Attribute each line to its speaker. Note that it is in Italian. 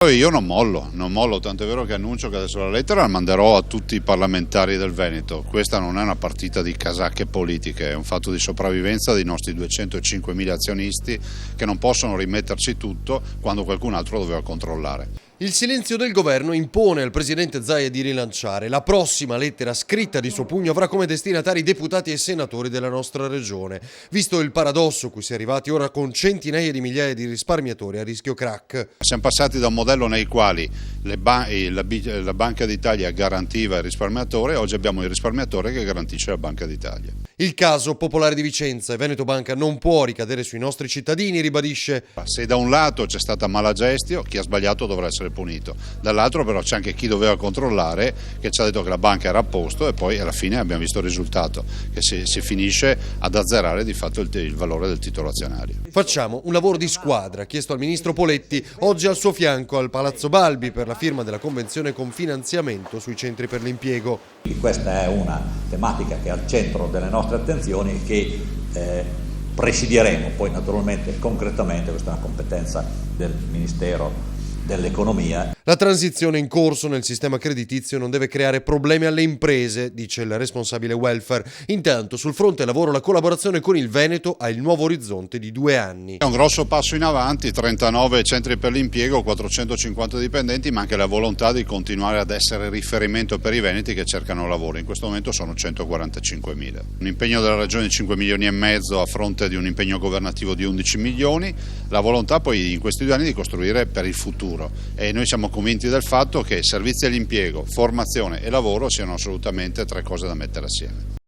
Speaker 1: Io non mollo, tanto è vero che annuncio che adesso la lettera la manderò a tutti i parlamentari del Veneto. Questa non è una partita di casacche politiche, è un fatto di sopravvivenza dei nostri 205.000 azionisti che non possono rimetterci tutto quando qualcun altro doveva controllare.
Speaker 2: Il silenzio del governo impone al presidente Zaia di rilanciare. La prossima lettera scritta di suo pugno avrà come destinatari deputati e senatori della nostra regione, visto il paradosso cui si è arrivati ora con centinaia di migliaia di risparmiatori a rischio crack.
Speaker 1: Siamo passati da un modello nei quali la Banca d'Italia garantiva il risparmiatore, oggi abbiamo il risparmiatore che garantisce la Banca d'Italia.
Speaker 2: Il caso Popolare di Vicenza e Veneto Banca non può ricadere sui nostri cittadini, ribadisce.
Speaker 1: Se da un lato c'è stata mala gestio, chi ha sbagliato dovrà essere punito, dall'altro però c'è anche chi doveva controllare che ci ha detto che la banca era a posto e poi alla fine abbiamo visto il risultato, che si finisce ad azzerare di fatto il valore del titolo azionario.
Speaker 2: Facciamo un lavoro di squadra, chiesto al ministro Poletti, oggi al suo fianco al Palazzo Balbi per la firma della convenzione con finanziamento sui centri per l'impiego.
Speaker 3: Questa è una tematica che è al centro delle nostre attenzioni e che presideremo, poi naturalmente concretamente questa è una competenza del Ministero dell'Economia.
Speaker 2: La transizione in corso nel sistema creditizio non deve creare problemi alle imprese, dice il responsabile welfare. Intanto sul fronte lavoro la collaborazione con il Veneto ha il nuovo orizzonte di 2 anni.
Speaker 1: È un grosso passo in avanti, 39 centri per l'impiego, 450 dipendenti, ma anche la volontà di continuare ad essere riferimento per i veneti che cercano lavoro. In questo momento sono 145.000. Un impegno della Regione di 5 milioni e mezzo a fronte di un impegno governativo di 11 milioni. La volontà poi in questi 2 anni di costruire per il futuro. E noi siamo convinti del fatto che servizi all'impiego, formazione e lavoro siano assolutamente 3 cose da mettere assieme.